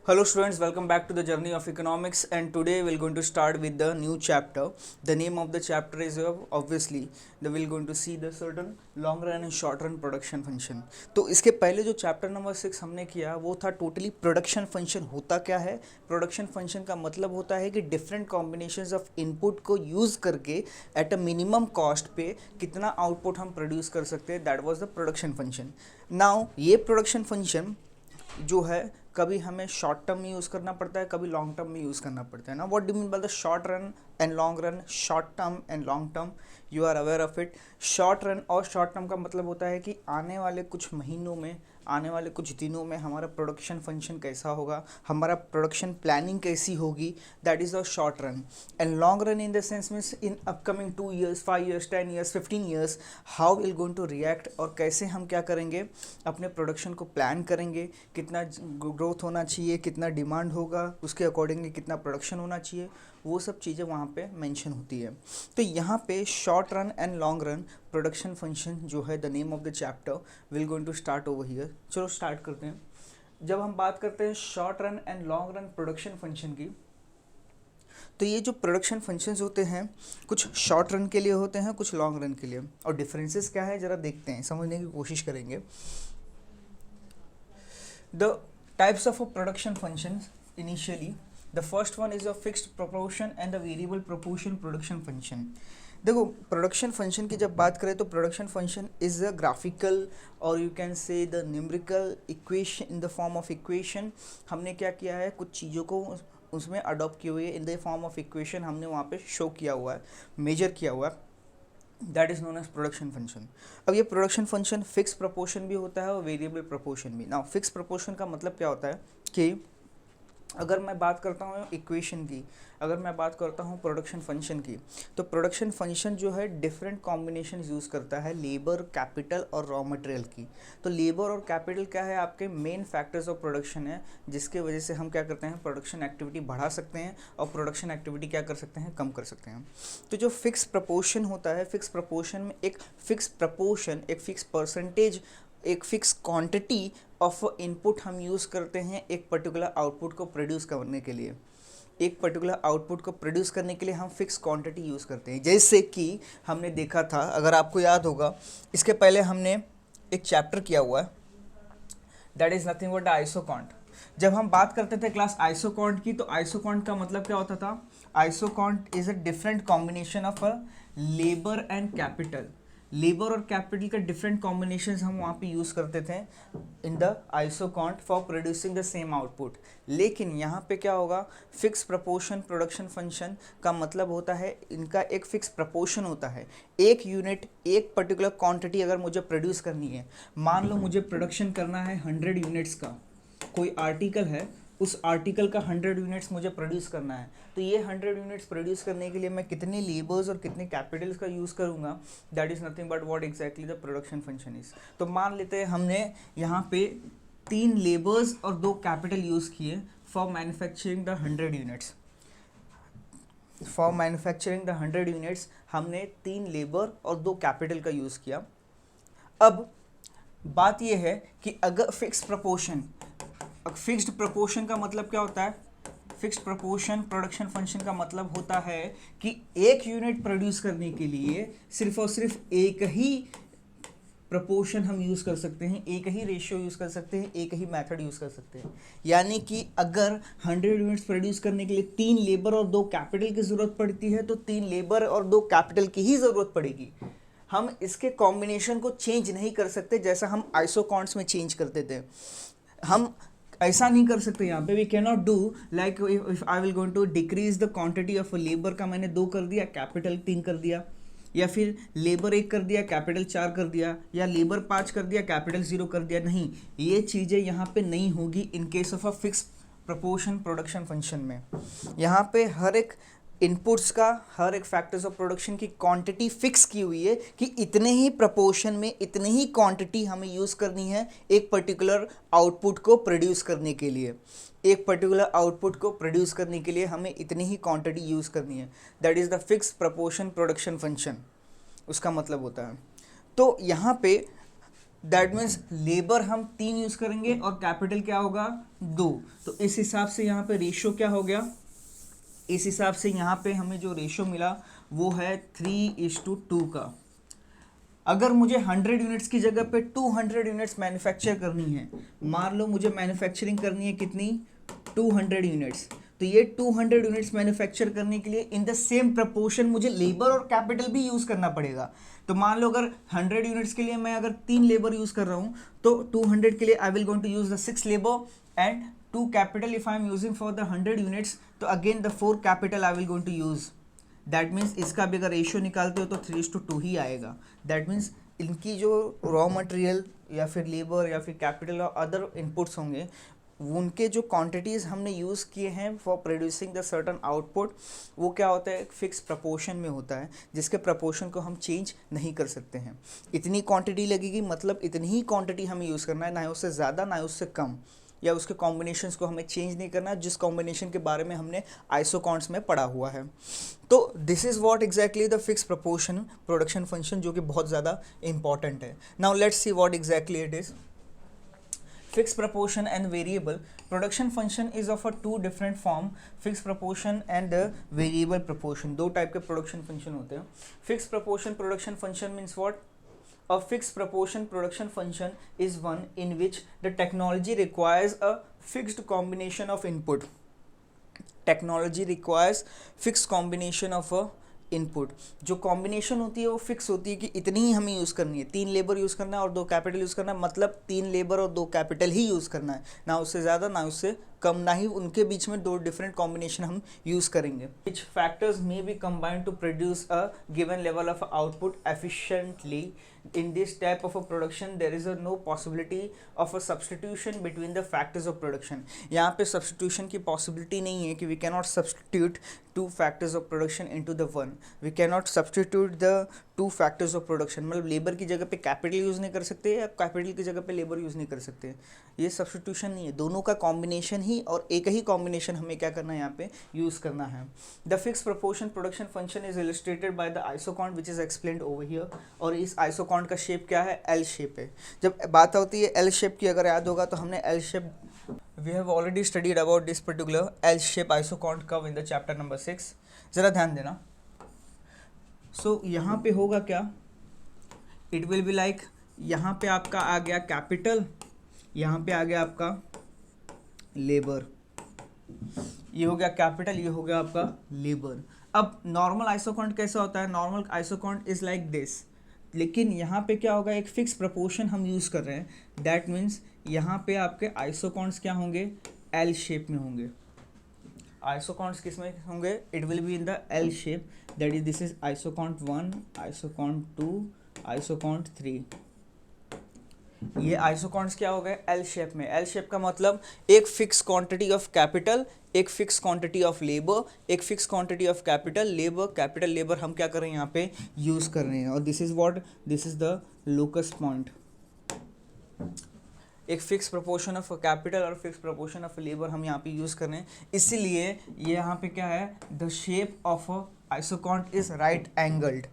Hello students, welcome back to the journey of economics, and today we're going to start with the new chapter. The name of the chapter is obviously we're going to see the certain long run and short run production function. तो इसके पहले जो chapter number 6 हमने किया वो था totally production function होता क्या है। प्रोडक्शन फंक्शन का मतलब होता है कि डिफरेंट कॉम्बिनेशंस ऑफ इनपुट को यूज़ करके एट अ मिनिमम कॉस्ट पे कितना आउटपुट हम प्रोड्यूस कर सकते हैं, that was the production function. Now ये प्रोडक्शन फंक्शन जो है कभी हमें शॉर्ट टर्म में यूज़ करना पड़ता है, कभी लॉन्ग टर्म में यूज़ करना पड़ता है ना। What do mean by the short run and long run? Short term and long term, you are aware of it. Short run और शॉर्ट टर्म का मतलब होता है कि आने वाले कुछ महीनों में, आने वाले कुछ दिनों में हमारा प्रोडक्शन फंक्शन कैसा होगा, हमारा प्रोडक्शन प्लानिंग कैसी होगी, that is the short run. And long run in the sense means in upcoming 2 years, 5 years, 10 years, 15 years, how will going to react, और कैसे हम क्या करेंगे, अपने प्रोडक्शन को प्लान करेंगे, कितना ग्रोथ होना चाहिए, कितना डिमांड होगा, उसके अकॉर्डिंगली कितना प्रोडक्शन होना चाहिए, वो सब चीज़ें वहाँ पे मेंशन होती है। तो यहाँ पे short run and long run production function जो है the name of the chapter will going to start over here. चलो स्टार्ट करते हैं। जब हम बात करते हैं short run and long run production function की, तो ये जो प्रोडक्शन फंक्शंस होते हैं कुछ शॉर्ट रन के लिए होते हैं, कुछ लॉन्ग रन के लिए, और डिफरेंसेस क्या है ज़रा देखते हैं, समझने की कोशिश करेंगे। The types of production functions initially, the first one is a fixed proportion and the variable proportion production function. देखो प्रोडक्शन फंक्शन की जब बात करें तो production function is a graphical और you can say the numerical equation in the form of equation. हमने क्या किया है, कुछ चीज़ों को उसमें अडॉप्ट किए हुए इन द फॉर्म ऑफ इक्वेशन हमने वहाँ पे शो किया हुआ है, मेजर किया हुआ है, that is known as production function. अब ये प्रोडक्शन फंक्शन फिक्स प्रपोर्शन भी होता है और वेरिएबल प्रपोर्शन भी। नाउ फिक्स प्रपोर्शन का मतलब क्या होता है कि अगर मैं बात करता हूँ इक्वेशन की, अगर मैं बात करता हूँ प्रोडक्शन फंक्शन की, तो प्रोडक्शन फंक्शन जो है डिफरेंट कॉम्बिनेशन यूज़ करता है लेबर, कैपिटल और रॉ मटेरियल की। तो लेबर और कैपिटल क्या है, आपके मेन फैक्टर्स ऑफ प्रोडक्शन है, जिसके वजह से हम क्या करते हैं, प्रोडक्शन एक्टिविटी बढ़ा सकते हैं और प्रोडक्शन एक्टिविटी क्या कर सकते हैं, कम कर सकते हैं। तो जो फिक्स प्रपोर्शन होता है, फिक्स प्रपोर्शन में एक फिक्स प्रपोर्शन, एक फिक्स परसेंटेज, एक फिक्स क्वांटिटी ऑफ इनपुट हम यूज़ करते हैं एक पर्टिकुलर आउटपुट को प्रोड्यूस करने के लिए। एक पर्टिकुलर आउटपुट को प्रोड्यूस करने के लिए हम फिक्स क्वांटिटी यूज़ करते हैं। जैसे कि हमने देखा था, अगर आपको याद होगा, इसके पहले हमने एक चैप्टर किया हुआ है, that is nothing but isoquant. जब हम बात करते थे क्लास आइसोकॉन्ट की, तो आइसोकॉन्ट का मतलब क्या होता था, isoquant is a different combination of a labour and capital. Labour और कैपिटल का डिफरेंट कॉम्बिनेशन हम वहाँ पे यूज़ करते थे in the isoquant for producing the same output. लेकिन यहाँ पे क्या होगा, फिक्स प्रपोर्शन प्रोडक्शन फंक्शन का मतलब होता है इनका एक फिक्स प्रपोर्शन होता है। एक यूनिट, एक पर्टिकुलर क्वांटिटी अगर मुझे प्रोड्यूस करनी है, मान लो मुझे प्रोडक्शन करना है 100 यूनिट्स का, कोई आर्टिकल है, उस आर्टिकल का 100 यूनिट्स मुझे प्रोड्यूस करना है, तो ये 100 यूनिट्स प्रोड्यूस करने के लिए मैं कितने लेबर्स और कितने कैपिटल्स का यूज़ करूँगा, that is nothing but what exactly the production function is. तो मान लेते हैं हमने यहाँ पे 3 लेबर्स और 2 कैपिटल यूज़ किए for manufacturing the 100 units. For manufacturing the 100 units हमने 3 लेबर और 2 कैपिटल का यूज़ किया। अब बात यह है कि अगर फिक्स प्रपोर्शन, फिक्स्ड प्रपोर्शन का मतलब क्या होता है, फिक्स्ड प्रपोर्शन प्रोडक्शन फंक्शन का मतलब होता है कि एक यूनिट प्रोड्यूस करने के लिए सिर्फ और सिर्फ एक ही प्रपोर्शन हम यूज़ कर सकते हैं, एक ही रेशियो यूज़ कर सकते हैं, एक ही मेथड यूज़ कर सकते हैं। यानी कि अगर 100 यूनिट्स प्रोड्यूस करने के लिए 3 लेबर और 2 कैपिटल की ज़रूरत पड़ती है, तो 3 लेबर और 2 कैपिटल की ही ज़रूरत पड़ेगी। हम इसके कॉम्बिनेशन को चेंज नहीं कर सकते जैसा हम आइसोकॉन्ट्स में चेंज करते थे। हम ऐसा नहीं कर सकते यहाँ पे, we can not do like if I will going to decrease the quantity of labour का मैंने 2 कर दिया, कैपिटल 3 कर दिया, या फिर लेबर 1 कर दिया, कैपिटल 4 कर दिया, या लेबर 5 कर दिया, कैपिटल 0 कर दिया। नहीं, ये चीज़ें यहाँ पे नहीं होगी in case of a fix proportion production function में। यहाँ पे हर एक इनपुट्स का, हर एक फैक्टर्स ऑफ प्रोडक्शन की क्वांटिटी फिक्स की हुई है कि इतने ही प्रपोर्शन में इतनी ही क्वांटिटी हमें यूज़ करनी है एक पर्टिकुलर आउटपुट को प्रोड्यूस करने के लिए। एक पर्टिकुलर आउटपुट को प्रोड्यूस करने के लिए हमें इतनी ही क्वांटिटी यूज़ करनी है, that is the fix proportion production function, उसका मतलब होता है। तो यहाँ पे दैट मीन्स लेबर हम 3 यूज करेंगे और कैपिटल क्या होगा 2। तो इस हिसाब से यहाँ पे रेशियो क्या हो गया, इस हिसाब से यहाँ पे हमें जो रेशियो मिला वो है 3:2 का। अगर मुझे 100 यूनिट्स की जगह पे 200 यूनिट्स मैन्युफैक्चर करनी है, मान लो मुझे मैन्युफैक्चरिंग करनी है कितनी 200 यूनिट्स, तो ये 200 यूनिट्स मैन्युफैक्चर करने के लिए इन द सेम प्रपोर्शन मुझे लेबर और कैपिटल भी यूज़ करना पड़ेगा। तो मान लो अगर 100 यूनिट्स के लिए मैं अगर 3 लेबर यूज़ कर रहा हूँ, तो 200 के लिए I will going to use the 6 labour and 2 capital if I am using for the 100 units, तो again the 4 capital I will going to use. That means इसका भी अगर रेशियो निकालते हो तो 3:2 ही आएगा। दैट मीन्स इनकी जो रॉ मटेरियल या फिर लेबर या फिर कैपिटल और अदर इनपुट्स होंगे, उनके जो क्वांटिटीज़ हमने यूज़ किए हैं for producing the certain output, वो क्या होता है एक फिक्स प्रपोर्शन में होता है, जिसके प्रपोर्शन को हम चेंज नहीं कर सकते हैं। इतनी क्वांटिटी लगेगी मतलब इतनी ही क्वांटिटी हमें यूज़ करना है, ना उससे ज़्यादा ना उससे कम, या उसके कॉम्बिनेशंस को हमें चेंज नहीं करना जिस कॉम्बिनेशन के बारे में हमने आइसोकॉन्ट्स में पढ़ा हुआ है। तो this is what exactly the fix proportion production function, जो कि बहुत ज़्यादा इंपॉर्टेंट है। Now let's see what exactly it is. Fixed proportion and variable production function is of a two different form, fixed proportion and the variable proportion। दो type के production function होते हैं। Fix proportion production function means what? A fixed proportion production function is one in which the technology requires a fixed combination of input। Technology requires fixed combination of a input. जो combination होती है वो fix होती है कि इतनी ही हमें use करनी है, 3 लेबर यूज़ करना है और 2 कैपिटल यूज़ करना है, मतलब 3 लेबर और 2 कैपिटल ही यूज़ करना है, ना उससे ज़्यादा ना उससे कम, ना ही उनके बीच में 2 डिफरेंट कॉम्बिनेशन हम यूज़ करेंगे। Which factors may be combined to produce a given level of output efficiently. In this type of a production there is a no possibility of a substitution between the factors of production। यहाँ पे substitution की possibility नहीं है कि we cannot substitute 2 factors of production into the one। We cannot substitute the 2 factors of production, मतलब labour की जगह पे कैपिटल यूज़ नहीं कर सकते या कैपिटल की जगह पे लेबर यूज़ नहीं कर सकते, ये सब्सटीट्यूशन नहीं है। दोनों का कॉम्बिनेशन ही और एक ही कॉम्बिनेशन हमें क्या करना है यहाँ पे यूज़ करना है। The fix proportion production function is illustrated by the isoquant which is explained over here. और इस आइसोकॉन्ट का शेप क्या है, एल शेप है। जब बात होती है एल शेप की, अगर याद होगा तो हमने L shape, we have already studied about this particular L shape isoquant curve in the chapter number 6। ज़रा ध्यान देना। सो यहाँ पे होगा क्या, इट विल बी लाइक यहाँ पे आपका आ गया कैपिटल, यहाँ पे आ गया आपका लेबर, ये हो गया कैपिटल, ये हो गया आपका लेबर। अब नॉर्मल आइसोकॉन्ट कैसा होता है, normal isoquant is like this, लेकिन यहाँ पे क्या होगा, एक फिक्स प्रपोर्शन हम यूज़ कर रहे हैं। दैट मीन्स यहाँ पे आपके आइसोकॉन्ट्स क्या होंगे, एल शेप में होंगे। आइसोकॉन्ट्स किस में होंगे, it will be in the L shape. That is this is isoquant 1, isoquant 2, isoquant 3। ये आइसोकॉन्ट्स क्या हो गए, एल शेप में। एल शेप का मतलब एक फिक्स क्वांटिटी ऑफ कैपिटल, एक फिक्स क्वांटिटी ऑफ लेबर, एक fix quantity of capital, labour, capital, labour हम क्या कर रहे हैं यहाँ पे यूज़ कर रहे हैं। और this is what, this is the locus point. एक फिक्स प्रोपोर्शन ऑफ कैपिटल और फिक्स प्रोपोर्शन ऑफ लेबर हम यहाँ पे यूज़ कर रहे हैं, इसीलिए ये यहाँ पे क्या है, the shape of a isoquant is right angled.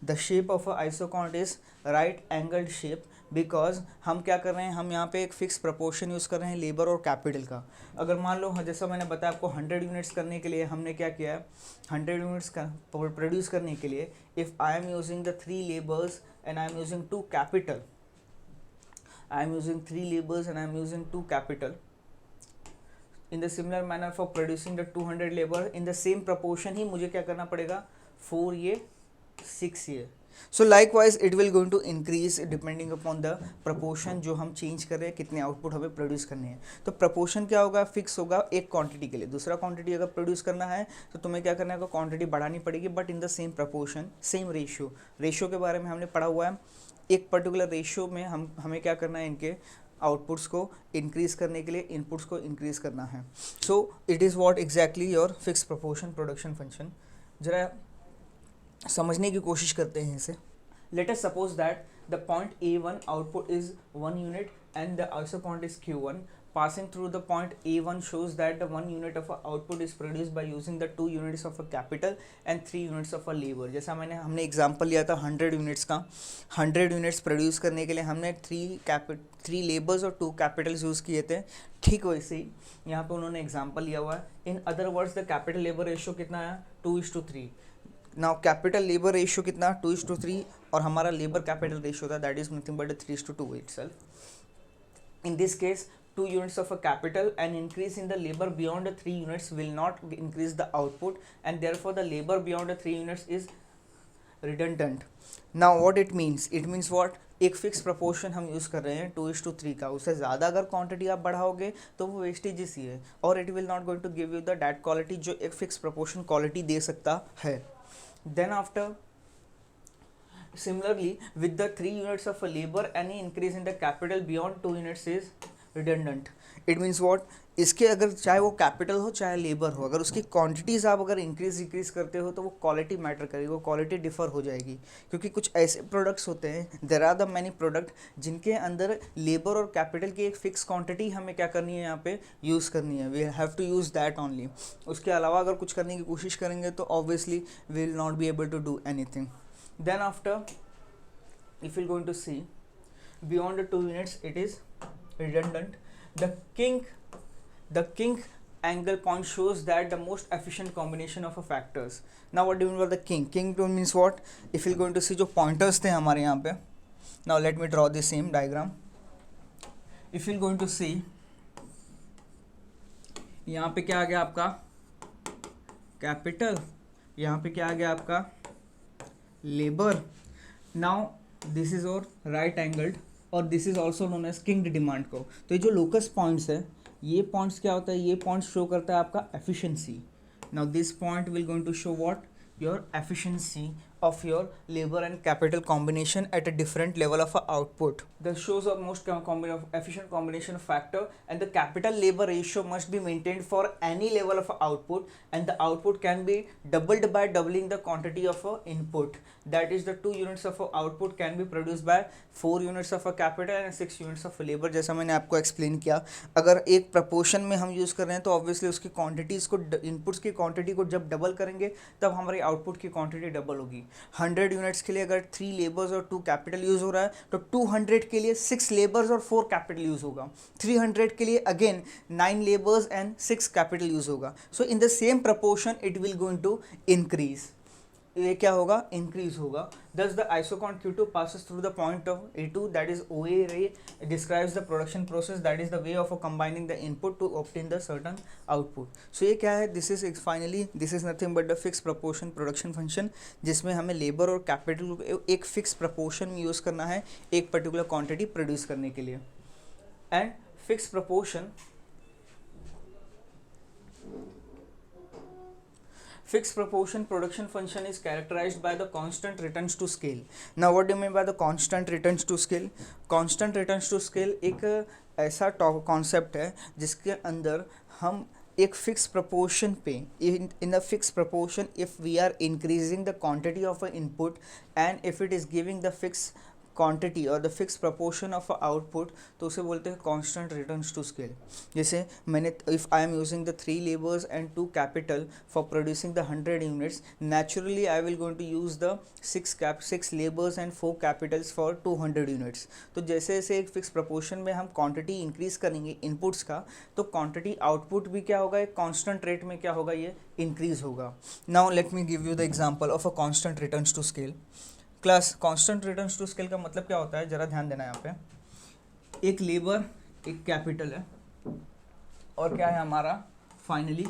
The shape of a isoquant is right angled shape, because हम क्या कर रहे हैं, हम यहाँ पे एक फिक्स प्रपोर्शन यूज़ कर रहे हैं लेबर और कैपिटल का। अगर मान लो जैसा मैंने बताया आपको 100 यूनिट्स करने के लिए हमने क्या किया है, 100 यूनिट्स का प्रोड्यूस करने के लिए if I am using the 3 labours and I am using 2 capital, I am using 3 labors and I am using 2 capital. In the similar manner for producing the 200 labor in the same proportion ही मुझे क्या करना पड़ेगा, 4 ये 6 ये। So likewise it will going to increase depending upon the proportion जो हम change कर रहे हैं, कितने आउटपुट हमें प्रोड्यूस करने हैं। तो प्रपोर्शन क्या होगा, फिक्स होगा एक क्वांटिटी के लिए। दूसरा क्वांटिटी अगर प्रोड्यूस करना है तो तुम्हें क्या करना है, क्वांटिटी बढ़ानी पड़ेगी but in the same proportion, same ratio. Ratio के बारे में हमने पढ़ा हुआ है। एक पर्टिकुलर रेशियो में हमें क्या करना है, इनके आउटपुट्स को इंक्रीज़ करने के लिए इनपुट्स को इंक्रीज़ करना है। So it is what exactly your fix proportion production function. ज़रा समझने की कोशिश करते हैं इसे। Let us suppose that the point A1 output is 1 unit and the iso point is Q1, passing through the point A1 shows that the 1 unit of output is produced by using the 2 units of a capital and 3 units of a labor. जैसा हमने example लिया था 100 units का, 100 units produce करने के लिए हमने 3 labours और 2 कैपिटल्स यूज़ किए थे. ठीक वैसे ही यहाँ पे उन्होंने एग्जांपल लिया हुआ है. In other words the capital labour ratio कितना है, 2:3. नाउ कैपिटल लेबर रेशियो कितना, 2:3, और हमारा लेबर कैपिटल रेशियो था that is nothing but 3:2 itself. In this case, 2 units of a capital and increase in the labor beyond the 3 units will not increase the output, and therefore the labor beyond the 3 units is redundant. Now what it means? It means what? एक fix proportion हम use कर रहे हैं 2:3 का, उससे ज़्यादा अगर quantity आप बढ़ाओगे तो वो वेस्टेजेस ही है, और it will not going to give you the that quality जो एक फिक्स प्रपोर्शन क्वालिटी दे सकता है. Then after similarly with the 3 units of a labor, any increase in the capital beyond 2 units is redundant. It means what? इसके अगर चाहे वो capital हो चाहे लेबर हो, अगर उसकी क्वांटिटीज़ आप अगर इंक्रीज करते हो तो वो क्वालिटी मैटर करेगी, वो क्वालिटी डिफर हो जाएगी. क्योंकि कुछ ऐसे प्रोडक्ट्स होते हैं, there are the many product जिनके अंदर लेबर और कैपिटल की एक फिक्स क्वांटिटी हमें क्या करनी है, यहाँ पे यूज़ करनी है. We have to use that only. उसके अलावा अगर कुछ करने की कोशिश करेंगे तो obviously we will not be able to do anything. Then after, if you're going to see beyond the 2 units, it is redundant. The kink angle point shows that the most efficient combination of a factors. Now what do you mean by the kink? Kink means what? If you're going to see जो pointers थे हमारे यहाँ पे, now let me draw the same diagram. If you're going to see, यहाँ पे क्या आ गया आपका कैपिटल, यहाँ पे क्या आ गया आपका लेबर. नाउ दिस इज और राइट एंगल्ड, और this is also known as king demand को. तो ये जो लोकस पॉइंट्स है, ये पॉइंट्स क्या होता है, ये पॉइंट्स शो करता है आपका efficiency. Now this point will going to show what, your efficiency of your labor and capital combination at a different level of output. The shows a most efficient combination factor, and the capital labor ratio must be maintained for any level of output, and the output can be doubled by doubling the quantity of input. That is, the 2 units of output can be produced by 4 units of capital and 6 units of labor. जैसा मैंने आपको explain किया, अगर एक proportion में हम use कर रहे हैं तो ऑब्वियसली उसकी क्वांटिटीज़ को, इनपुट्स की क्वांटिटी को जब डबल करेंगे तब हमारी आउटपुट की क्वांटिटी डबल होगी. 100 यूनिट्स के लिए अगर 3 लेबर्स और 2 कैपिटल यूज़ हो रहा है तो 200 के लिए 6 लेबर्स और 4 कैपिटल यूज़ होगा. 300 के लिए again 9 labours and 6 capital use होगा. So in the same proportion it will going to increase. ये क्या होगा, इंक्रीज होगा. Thus the isochron Q2 passes through the point of A2, that is OA ray, describes the production process, that is the way of combining the input to obtain the certain output. So ये क्या है, this is finally this is nothing but the fixed proportion production function, जिसमें हमें labour और capital को एक fix proportion में use करना है एक पर्टिकुलर क्वांटिटी प्रोड्यूस करने के लिए. And fix proportion, fixed proportion production function is characterized by the constant returns to scale. Now what do you mean by the constant returns to scale? Constant returns to scale एक ऐसा concept है जिसके अंदर हम एक fix proportion पे, in a fix proportion if we are increasing the quantity of a input and if it is giving the fix quantity और the fix proportion of output, तो उसे बोलते हैं कांस्टेंट रिटर्न्स टू स्केल. जैसे मैंने, if I am using the 3 labours and 2 capital for producing the 100 units, naturally I will going to use the 6 labours and 4 capitals for 200 units. तो जैसे जैसे एक फिक्स प्रपोर्शन में हम क्वांटिटी इंक्रीज करेंगे inputs का, तो क्वांटिटी आउटपुट भी क्या होगा, एक कॉन्स्टेंट रेट में क्या होगा, ये इंक्रीज होगा. Now let me give you the example of a constant returns to scale. Class constant returns to scale का मतलब क्या होता है, ज़रा ध्यान देना यहाँ पे. एक लेबर, एक कैपिटल है, और क्या है हमारा फाइनली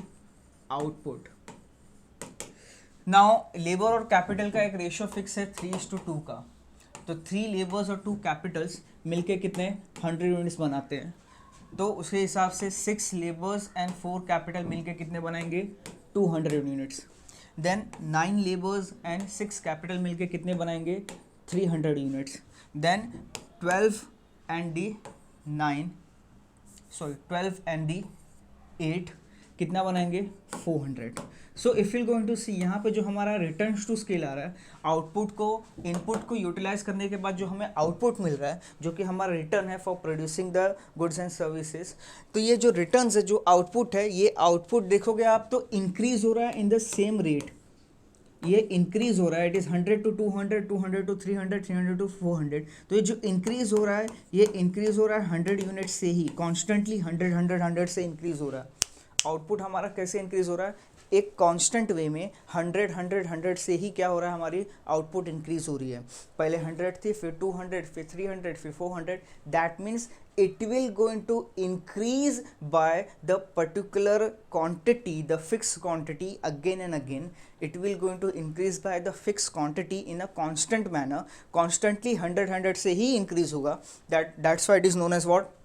आउटपुट. नाउ लेबर और कैपिटल का एक रेशियो फिक्स है 3:2 का. तो 3 लेबर्स और 2 कैपिटल्स मिलके कितने 100 यूनिट्स बनाते हैं. तो उसके हिसाब से 6 लेबर्स एंड 4 कैपिटल मिलके कितने बनाएंगे 200 units. Then 9 labours and 6 capital मिलके कितने बनाएंगे 300 यूनिट्स. देन 12 एंड दी 8 कितना बनाएंगे 400। So if you going to see यहाँ पे जो हमारा रिटर्न्स टू स्केल आ रहा है, आउटपुट को इनपुट को यूटिलाइज करने के बाद जो हमें आउटपुट मिल रहा है जो कि हमारा रिटर्न है for producing the goods and services, तो ये जो रिटर्न्स है जो आउटपुट है, ये आउटपुट देखोगे आप तो इंक्रीज हो रहा है इन द सेम रेट, ये इंक्रीज हो रहा है, it is 100 to 200, 200 to 300, 300 to 400। तो ये जो इंक्रीज हो रहा है ये इंक्रीज हो रहा है 100 यूनिट से ही, कॉन्स्टेंटली 100 100 100 से इंक्रीज हो रहा है। आउटपुट हमारा कैसे इंक्रीज हो रहा है, एक कांस्टेंट वे में 100 100 100 से ही क्या हो रहा है, हमारी आउटपुट इंक्रीज हो रही है। पहले 100 थी, फिर 200, फिर 300, फिर 400। That means it will going to increase by the particular quantity, the fixed quantity again and again. It will going to increase by the fixed quantity in a constant manner, constantly 100 100 से ही increase होगा। That's why it is known as what,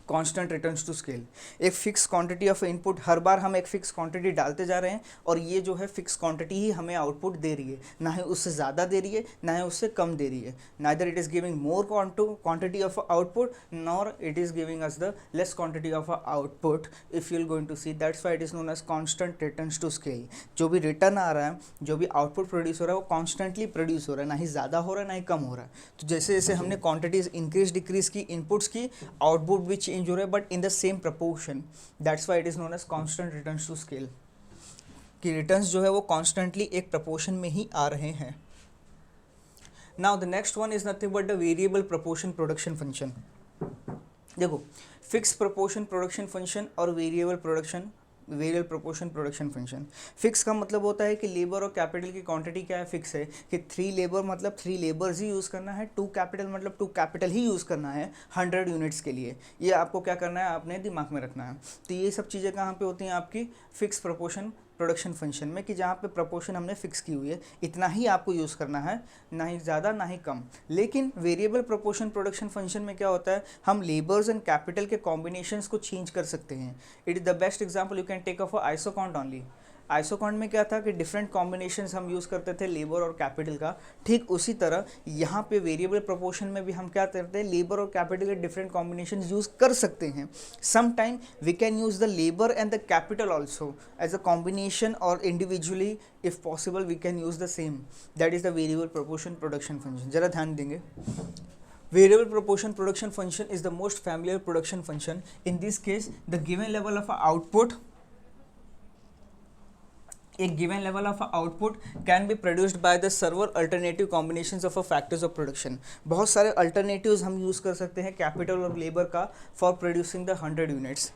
constant returns to scale. एक fix quantity of input, हर बार हम एक fix quantity डालते जा रहे हैं और ये जो है फिक्स क्वांटिटी ही हमें आउटपुट दे रही है, ना ही उससे ज़्यादा दे रही है ना ही उससे कम दे रही है। Neither it is giving more quantity of output nor it is giving us the less quantity of output if you will going to see. That's why it is known as constant returns to scale. जो भी return आ रहा है, जो भी output produce हो रहा है वो कॉन्स्टेंटली प्रोड्यूस हो रहा है, ना ही ज़्यादा हो रहा है ना ही कम हो रहा है। तो जैसे जैसे हमने क्वांटिटीज़ इंक्रीज डिक्रीज की, इनपुट्स की, आउटपुट भी चेंज हो रहा है but in the same proportion. That's why it is known as constant returns to scale, कि रिटर्न्स जो है वो कॉन्स्टेंटली एक प्रपोर्शन में ही आ रहे हैं। Now the next one is nothing but the variable proportion production function. देखो, फिक्स प्रोपोर्शन प्रोडक्शन फंक्शन और variable proportion production function. Fix का मतलब होता है कि लेबर और कैपिटल की क्वांटिटी क्या है, फिक्स है कि 3 लेबर मतलब 3 लेबर्स ही यूज़ करना है, 2 कैपिटल मतलब 2 कैपिटल ही यूज़ करना है 100 यूनिट्स के लिए। ये आपको क्या करना है, आपने दिमाग में रखना है। तो ये सब चीज़ें कहाँ पे होती हैं आपकी फिक्स प्रोपोर्शन प्रोडक्शन फंक्शन में, कि जहाँ पे प्रोपोर्शन हमने फिक्स की हुई है, इतना ही आपको यूज़ करना है, ना ही ज़्यादा ना ही कम। लेकिन वेरिएबल प्रोपोर्शन प्रोडक्शन फंक्शन में क्या होता है, हम लेबर्स एंड कैपिटल के कॉम्बिनेशंस को चेंज कर सकते हैं। It is the best example you can take of isocount only. Isocount में क्या था कि डिफरेंट कॉम्बिनेशंस हम यूज़ करते थे लेबर और कैपिटल का। ठीक उसी तरह यहाँ पे वेरिएबल प्रोपोर्शन में भी हम क्या करते हैं, लेबर और कैपिटल के डिफरेंट कॉम्बिनेशन यूज़ कर सकते हैं। Some time we can use the labour and the capital also as a combination और individually if possible we can use the same. That is the variable proportion production function. जरा ध्यान देंगे, variable proportion production function is the most familiar production function. In this case, the given level of output, a given level of output can be produced by the several alternative combinations of factors of production. बहुत सारे alternatives हम use कर सकते हैं capital और labor का for producing the 100 units.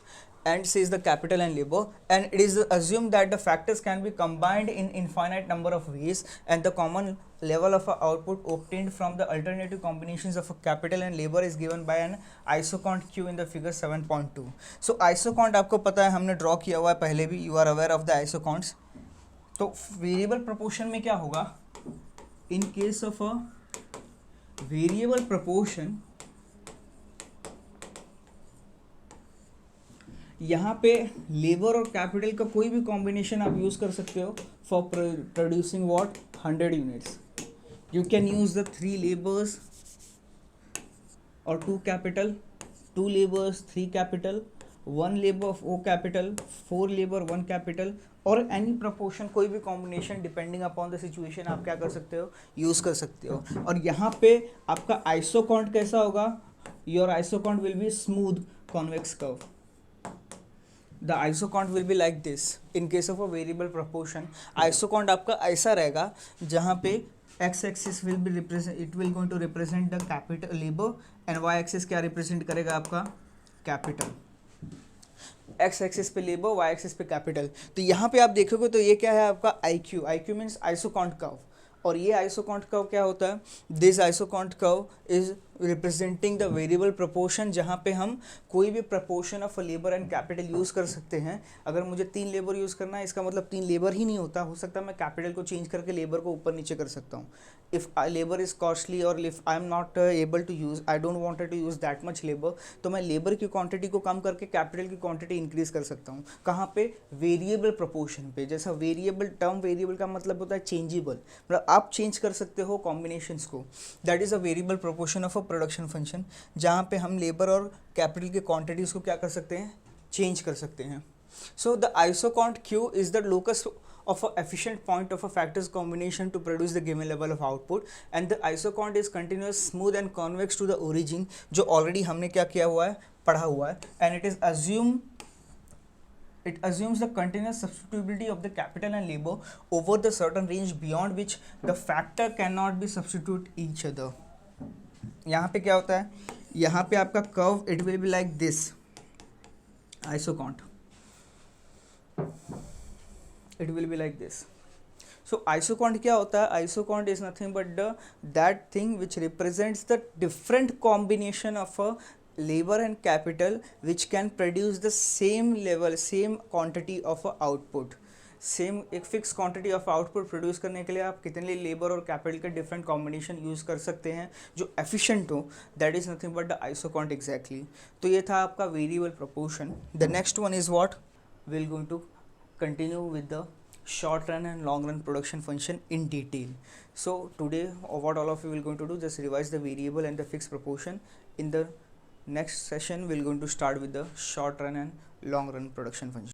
And says the capital and labor, and it is assumed that the factors can be combined in infinite number of ways, and the common level of output obtained from the alternative combinations of capital and labor is given by an isocount Q in the figure 7.2. So isocount आपको पता है, हमने draw किया हुआ है पहले भी, you are aware of the isocounts. तो variable proportion में क्या होगा, in case of a variable proportion, यहाँ पे लेबर और कैपिटल का कोई भी कॉम्बिनेशन आप यूज़ कर सकते हो for producing what 100 units. You can use the 3 labours और 2 capital, 2 labours 3 capital, 1 labour 4 capital, 4 labour 1 capital, और एनी प्रपोर्शन, कोई भी combination depending upon the situation आप क्या कर सकते हो, यूज़ कर सकते हो। और यहाँ पे आपका आइसोकाउंट कैसा होगा, your isocount will be smooth convex curve. The isocount will be like this. In case of a variable proportion, isocount आपका ऐसा रहेगा जहाँ पे x axis will be represent, it will going to represent the capital labor, and y axis क्या represent करेगा आपका capital। x axis पे labor, y axis पे capital। तो यहाँ पे आप देखोगे तो ये क्या है आपका IQ, IQ means isocount curve। और ये आइसोकाउंट कर्व क्या होता है, this isocount curve is representing the variable proportion, जहाँ पे हम कोई भी proportion of labour and capital use कर सकते हैं। अगर मुझे 3 लेबर यूज़ करना है, इसका मतलब 3 लेबर ही नहीं होता, हो सकता है मैं कैपिटल को चेंज करके लेबर को ऊपर नीचे कर सकता हूँ। इफ़ लेबर इज़ कॉस्टली और if I am not able to use, I don't wanted to use that much labour, तो मैं लेबर की क्वांटिटी को कम करके कैपिटल की क्वांटिटी इंक्रीज कर सकता हूँ। कहाँ पे, वेरिएबल प्रोपोर्शन पे। जैसा वेरिएबल टर्म, वेरिएबल का मतलब होता है चेंजेबल, मतलब आप चेंज कर सकते हो कॉम्बिनेशंस को। That is a variable proportion of a production function, जहाँ पे हम लेबर और कैपिटल के क्वांटिटीज़ को क्या कर सकते हैं, चेंज कर सकते हैं। So the isocont Q is the locus of a efficient point of a factors combination to produce the given level of output, and the isocont is continuous, smooth and convex to the origin, जो already हमने क्या किया हुआ है, पढ़ा हुआ है, and it assumes the continuous substitutability of the capital and labor over the certain range beyond which the factor cannot be substitute each other. यहाँ पे क्या होता है, यहाँ पे आपका curve it will be like this isocont, it will be like this. So isocont क्या होता है, isocont is nothing but that thing which represents the different combination of a labor and capital which can produce the same level, same quantity of a output. Same एक fix quantity of output produce करने के लिए आप कितने labour और capital के different combination use कर सकते हैं जो एफिशिएंट हो, that is nothing but the isoquant exactly. तो ये था आपका variable proportion. The next one is what will going to continue with the short run and long run production function in detail. So today what all of you will going to do, just revise the variable and the fixed proportion. In the next session we're going to start with the short run and long run production function.